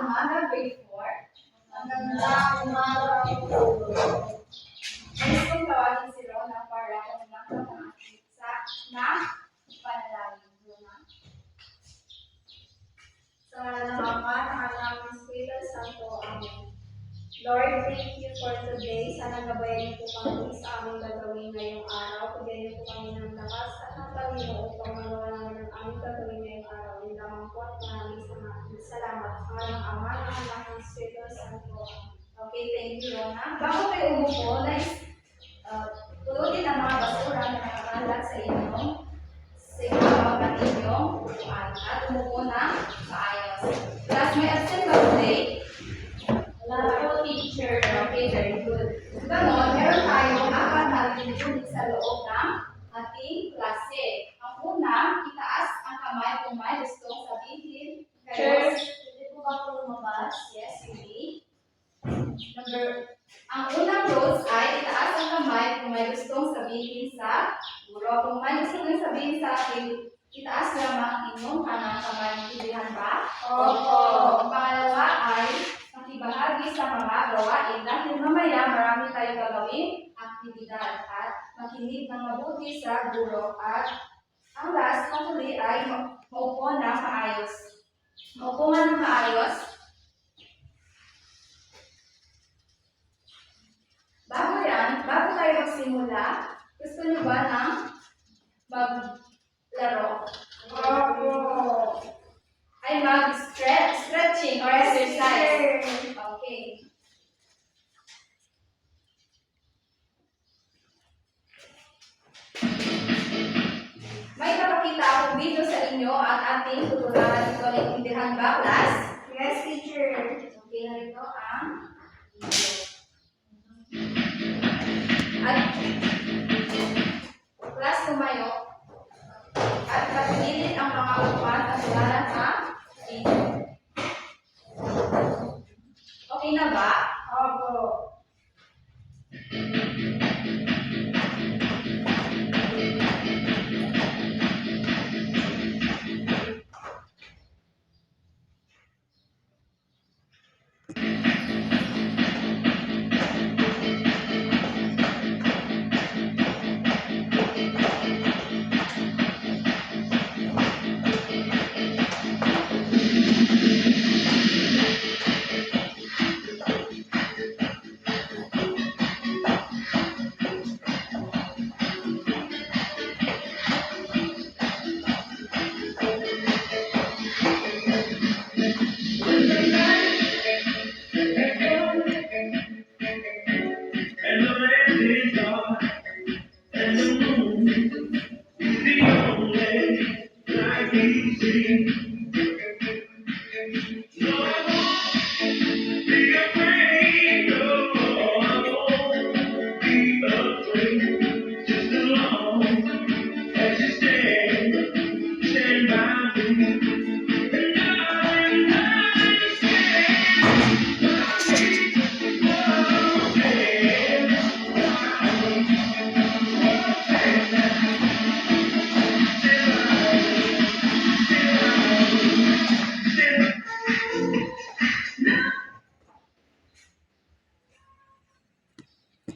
umaga, grade 4. Magandang umaga po. Gusto kong tawagin si Rona para kumulangkap ang ating na panalangin. Rona. Sa Ama, ng Anak, ng Espiritu Santo. Amen. Lord, thank you for today. Sana gabayan niyo po kami sa aming gagawin ngayong araw. Bigyan niyo po kami ng lakas at ng talino upang magawa namin ang aming gagawin ngayong araw. Yun lamang po at maraming salamat. Sa ng Ama, ng Anak, ng Espiritu Santo. Okay, thank you, Rona. Bago kayo umupo, pulutin ang mga basura na nakakalat sa inyong upuan at umupo na maayos. Class, may absent ba today? Wala po, teacher. Okay, very good. Ganon, meron tayong apat na unit sa loob ng ating klase. Ang una, itaas ang kamay kung may gustong sabihin. Church, hindi po ba po lumabas? Yes, hindi. Ang unang rules ay itaas ang kamay kung may gustong sabihin sa guro. Kung may gustong sabihin sa akin, itaas lamang ang inyong kanang kamay. Intindihan ba? Opo. Ang pangalawa ay makibahagi sa mga gawain dahil mamaya marami tayong gagawin aktibidad at makinig ng mabuti sa guro. At ang last, ang huli ay maupo na maayos. Maupo nga ng maayos. Bago tayo magsimula, gusto niyo ba ng maglaro? Opo. Ay mag-stretching or exercise. Okay. May papakita akong video sa inyo at ating tuturuan. Ito, naiintindihan ba, class? Yes, teacher. Okay, narito ang video. At class, tumayo. At pagpilin ang mga upuan at tuwaran sa video. Okay na ba? Opo.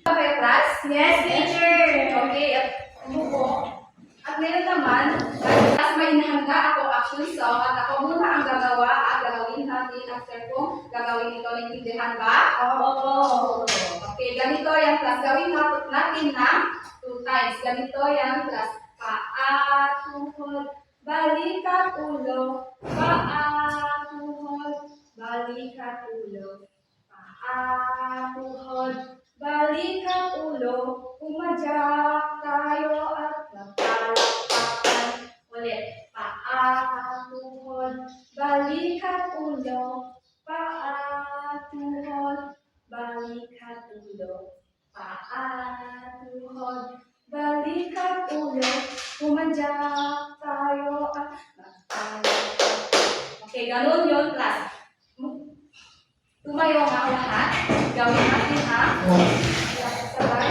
Okay, class? Yes, teacher. Okay, at umupo. At ngayon naman, as may inahanda ako action song at ako muna ang gagawa at gagawin natin after kong gagawin ito. Naintindihan ba? Opo. Okay, ganito yan class. Gawin natin na 2 times. Ganito yan class. Paa, tuhod, balikat, ulo. Paa, tuhod, balikat, ulo. Paa, tuhod, balikat, ulo. Umadyak tayo at magpalakpakan. Ulit. Paa, tuhod, balikat, ulo. Paa, tuhod, balikat, ulo. Paa, tuhod, balikat, ulo. Umadyak tayo at magpalakpakan. Okay, ganun yun, class. Tumayo nga lahat. Gawin natin ang sabay.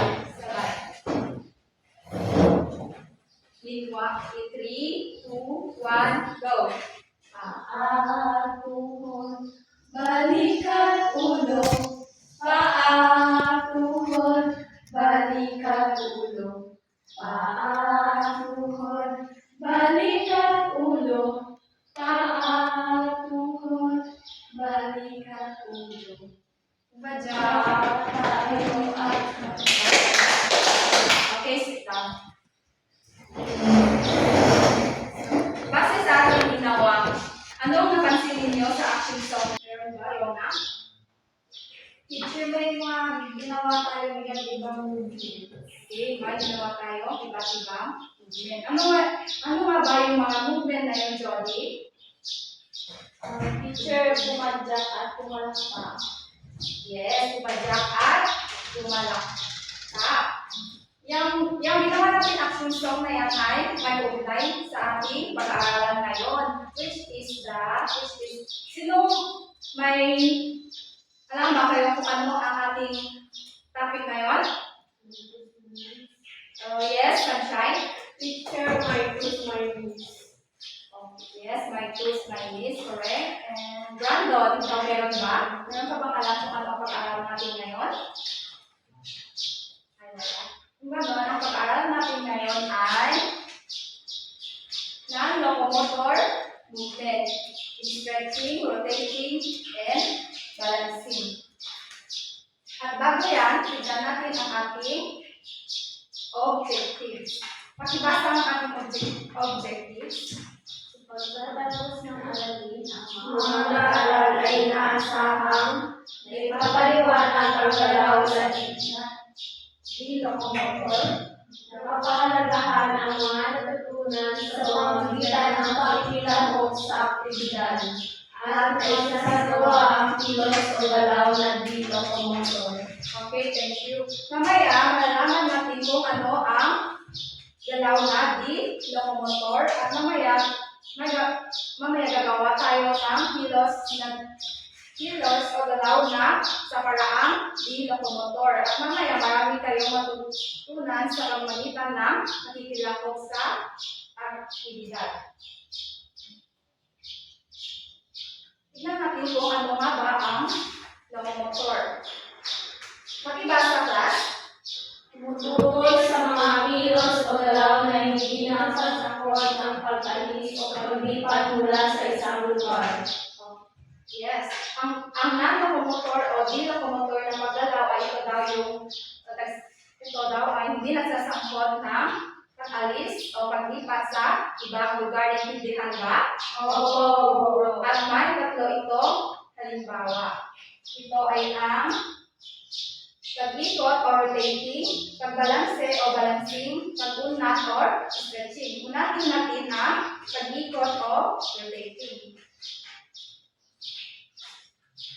3, 2, 1, go. Paa, tuhod, Badya tayo at okay, sit down. Base sa ating ginawa, anong napansin ninyo sa action song? Meron ba, Yona? Teacher, may mga ginawa tayo ng ibang movie. Okay, may ginawa tayo, iba't ibang movement. Ano nga ba yung mga movement na yun, Jody? Teacher, pumadyak at pumalakpak. Yes, pumadyak at tumalaktak. Yung ginawa natin action song na yan ay may ugnay sa ating pag-aaralan ngayon, which is sinong may alam ba kayo kung ano ang ating topic ngayon? Oh, yes, Sunshine. Teacher, my tooth, my knees. Oh, yes, my tools, my knees, correct. And Brandon, ikaw meron ba? Meron ka bang alam kung ano ang pag-aaral natin ngayon? Ay, wala. Kung gano'n, ang pag-aaral natin ngayon ay non-locomotor movement, stretching, rotating, and balancing. At bago yan, tignan natin ang ating objectives. Pakibasa ang ating objectives. Pagkatapos ng aralin, ang Mga nag-aaral ay inaasahang ipapaliwanag ang galaw sa di locomotor. napapahalagahan ang mga natutunan sa pamamagitan ng pakikilahok sa aktibidad at ay nasagawa ang kilos o galaw na di locomotor. Okay, thank you. Mamaya, malalaman natin kung ano ang galaw na di locomotor at mamaya gagawa tayo ng kilos o galaw na sa paraang di locomotor. At mamaya marami kayong matutunan sa pamamagitan ng nakikilahok sa aktibidad. Tignan natin kung ano nga ba ang locomotor. Pakibasa, class. Tungkol sa mga kilos o galaw na hindi nasasakot ng pag-alis o paglipat mula sa isang lugar. Yes. Ang non-locomotor o di-locomotor na paggalaw ay ito daw ay hindi nagsasangkot ng pag-alis o paglipat sa ibang lugar. Naintindihan ba? Opo. At may tatlo itong halimbawa. Ito ay ang pag-ikot or rotating, pagbalanse o balancing, pag-unat or stretching. Unatin natin ang pag-ikot o rotating.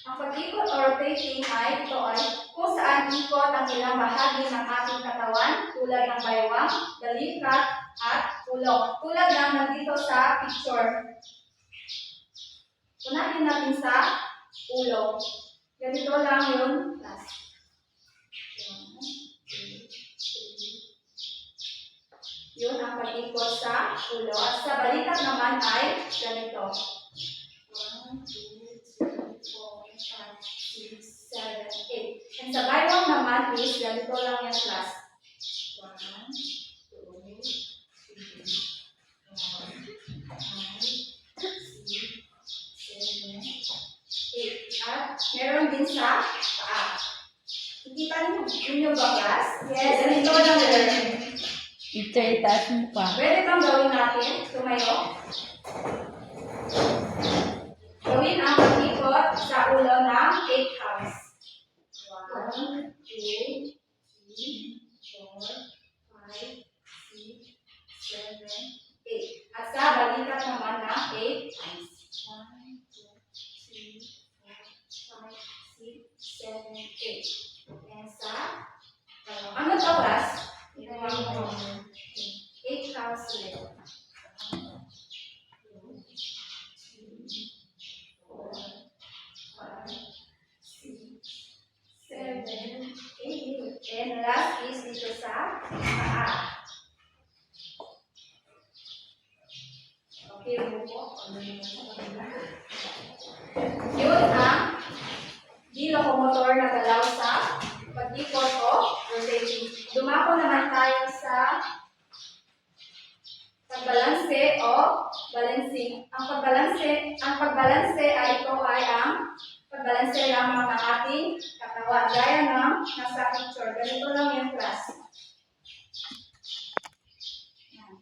Ang pag-ikot o rotating ay ito ay kung saan ikot ang ilang bahagi ng ating katawan tulad ng baywang, balikat, at ulo. Tulad ng nandito sa picture. Unatin natin sa ulo. Ganito lang yun. Yun ang pag-ikot sa ulo. At sa balikat naman ay ganito. 1, 2, 3, 4, 5, 6, 7, 8. And sa baywang naman is ganito lang yung class. 1, 2, 3, 4, 5, 6, 7, 8. At meron din sa paa. Nakita niyo ba, class? Yes, ganito lang yun. Teacher, itaas mo pa. Pwede bang gawin natin? Tumayo. Gawin ang pag-ikot sa ulo ng 8 counts. 1, 2, 3, 4, 5, 6, 7, 8. At sa balikat naman na 8 times. 1, 2, 3, 4, 5, 6, 7, 8. And sa ano to, class? 8 counts ulit. 1, 2, 3, 4, 5, 6, 7, 8. And last is dito sa paa. Okay, buko. Yun ang di-locomotor na galaw sa pag-ikot o rotating. Dumako naman tayo sa pagbalanse o balancing. Ang pagbalanse ay ito ay ang pagbalanse balanse lamang ng ating katawan. Gaya ng nasa picture. Ganito lang yung class. Yan.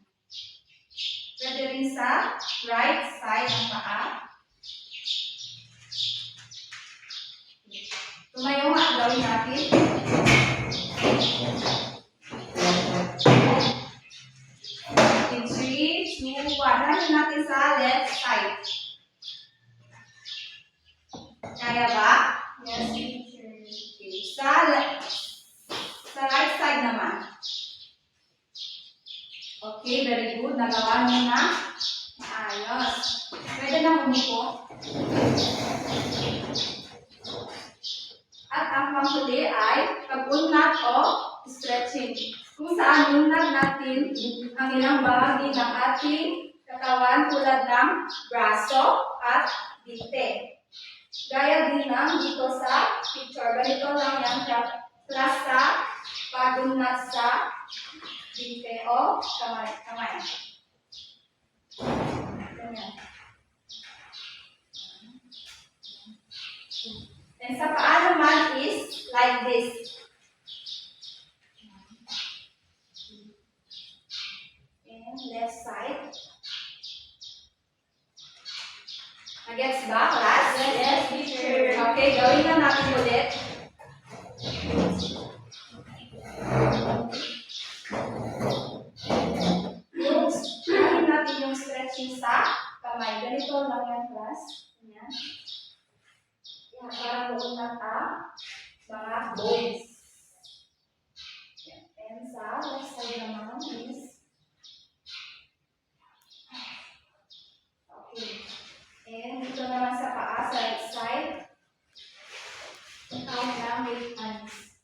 Pwede rin sa right side ng paa. Tumayo nga, gawin natin. In 3, 2, 1. Nahin natin sa left side. Kaya ba? Yes, teacher. Okay. Sa right side naman. Okay, very good. Nagawa niyo na. Maayos. Pwede na umupo. At ang panghuli ay pag-unat o stretching. Kung saan unat natin ang ilang bahagi ng ating katawan tulad ng braso at dite. Gaya din ng dito sa picture. Ganito lang yan plus sa pag-unat sa dite o kamay. Ganyan. And sa paa naman is like this. And left side. Nagets ba, class? Yes, teacher. Okay, gawin na natin ulit. Gawin natin yung stretching sa kamay. Ganito lang yan, class. Ganyan. Yan, para maunat ang mga bones. Yan. And sa left side naman is okay. And dito naman sa paa, sa right side. Count lang with hands.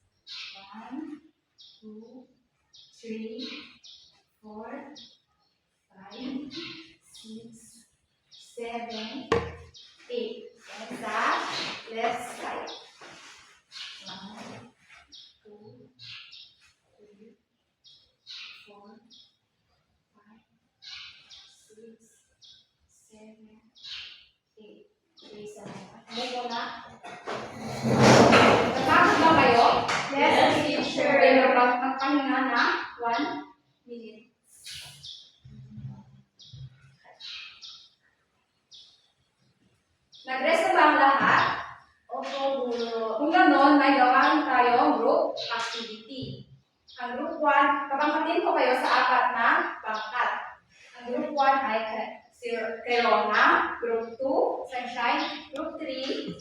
1, 2, 3, 4, 5, 6, 7, 8. And sa left side. 1, 2, 3, 4, 5, 6, 7, 8. Okay, salamat. Move na. Napagod ba kayo? Yes, teacher. Okay, magpahinga na 1 minute. Nag-rest na ba ang lahat? Opo, guro. Kung gano'n, may gawain tayo group activity. Ang group 1, kapangkatin ko kayo sa apat na pangkat. Ang group 1 ay si Kerona, group 2, Sunshine, group 3,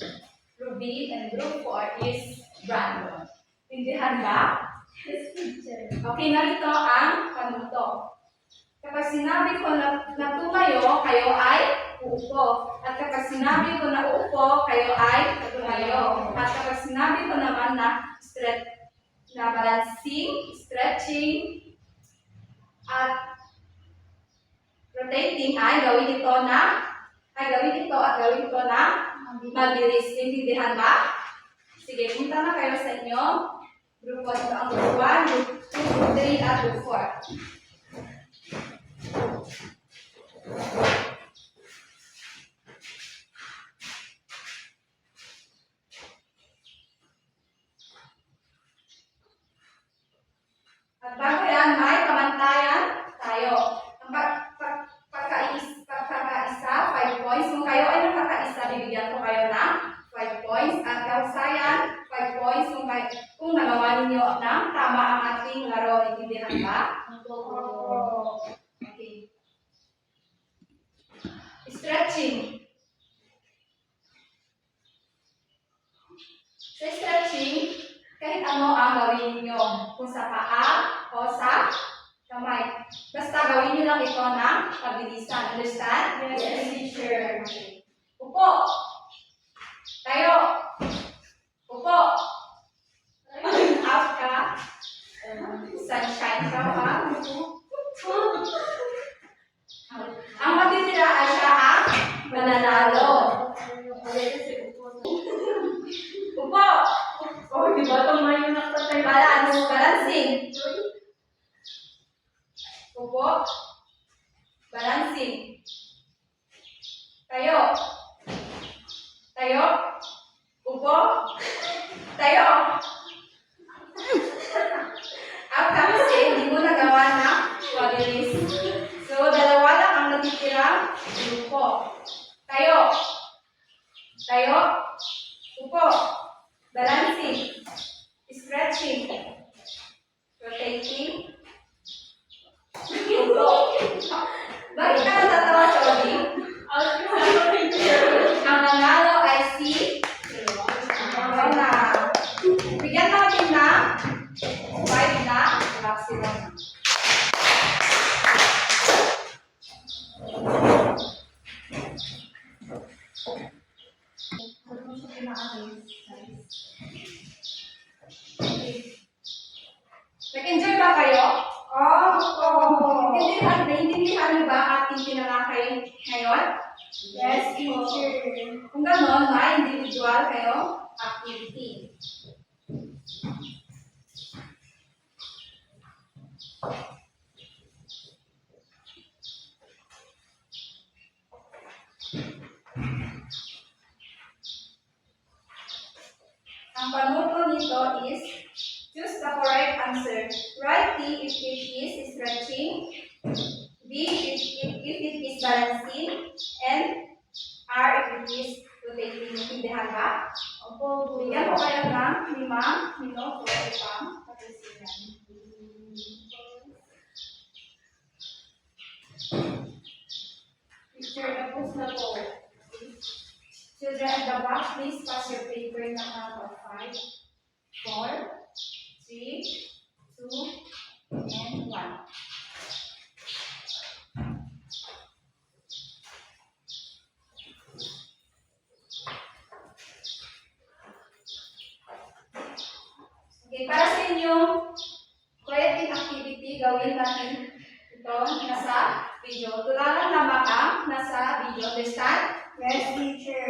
Ruby, and group 4 is Brandon. Tindihan ba? Yes, teacher. Okay, narito ang panuto. Kapag sinabi ko na tumayo, kayo ay uupo. At kapag sinabi ko na uupo, kayo ay tumayo. At kapag sinabi ko naman na balancing, stretching, at rotating ay gawin ito at gawin ito na mabilis. Intindihan ba? Sige, punta na kayo sa inyo. Group 1 ito ang group 1, group 2, group 3, at group 4. At bago yan, may pamantayan tayo. Ang pagkakaisa, 5 points. Kung kayo ay nakakaisa, bibigyan ko kayo ng 5 points. At kahusayan, 5 points. Kung nagawa ninyo ng tama ang ating laro, intindihan ba? Opo. Okay. Stretching. Sa stretching, kahit ano ang gawin ninyo. Kung sa paa o sa kamay. Basta gawin nyo lang ito ng pagbilisan. Understand? Yes, teacher. Okay. Upo. Tayo. Upo. Out ka. Sunshine ka pa. Ang matitira ay siya ang mananalo. Upo. Oh, di ba tumayo na tatay? Balancing. Upo. Balancing. Upo. Tayo. Kasi hindi mo nagawa na mabilis. So, dalawa lang ang natitirang grupo. Tayo. Tayo. Upo. Balancing. Stretching. Rotating. Upo. Bakit ka natatawa, Chody? Ang nanalo ay si Rona. Bigyan natin na 5 na maximum. Nag-enjoy ba kayo? Naiintindihan niyo ba ang ating tinalakay ngayon? Yes, teacher. Kung gano'n, may individual kayo activity. Ang panuto nito is choose the correct answer. Write T if it is stretching, B if it is balancing, and R if it is rotating. Naintindihan ba? Opo, Bigyan ko kayo ng 5 minuto upang pag-isipan. Picture na po na po. Children at the back, please pass your paper na count of 5, 4, 3, 2, and 1. Okay, para sa inyong creative activity, gawin natin ito nasa video. Tularan lamang ang nasa video. Understand? Yes, teacher.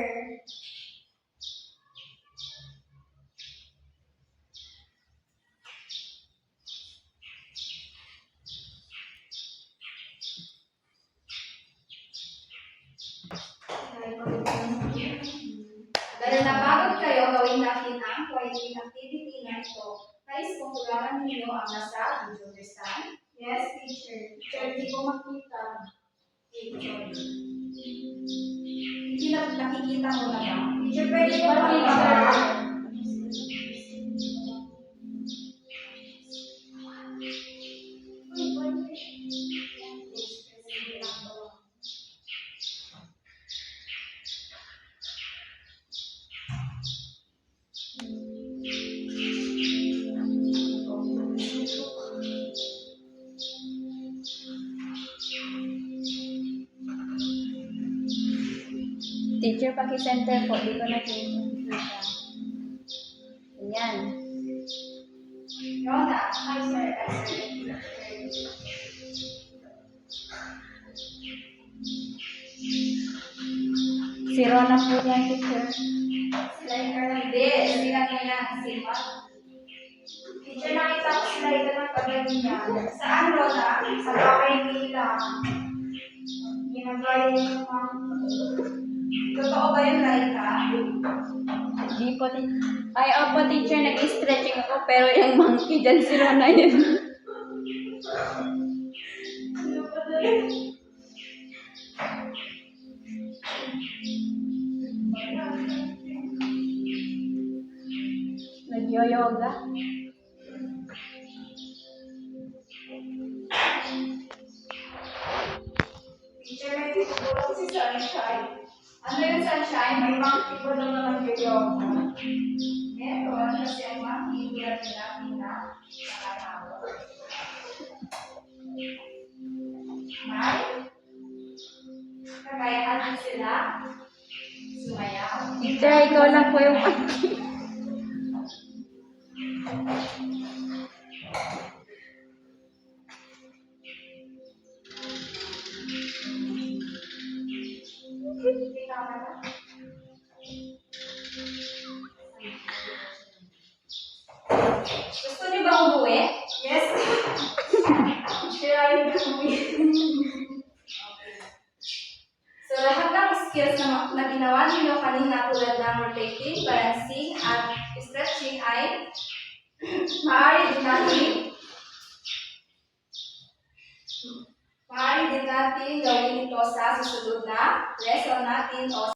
Dahil napagod kayo, gawin natin ang creative activity na ito. Guys, kung tularan ninyo ang nasa video. Understand? Yes, teacher. Teacher, hindi ko makita. Hindi na nakikita mo na ba? Teacher, pwede ko Bakit makita. ba? Teacher, paki-center po. Di ko nakikita. Ayan. Rona, hi sir. Si Rona po yan, teacher. Slide ka lang. Hindi, sila na yan. Sima. Teacher, nakita ko sila ito ng pag-ganyan. Saan, Rona? Sa bahay nila. Ginagaya yung mga... Totoo ba yun, Laika? Di po, ay, opo, teacher, nag-stretching ako, pero yung monkey dyan, si Rona yun. Nag-yoga. Teacher, may tinutulong si Sunshine. Ano yung sunshine? May mga tipo na naman yung Ito, kasi ang mga hihirap nila nakatawa. May kakayahan din sila sumayaw. Teacher, ikaw lang po yung monkey. Gusto niyo ba umuwi? Yes. Teacher, ayaw na So, lahat ng skills na ginawa ninyo kanina tulad ng rotating, balancing, at stretching ay maaari din natin gawin ito sa susunod na lesson natin o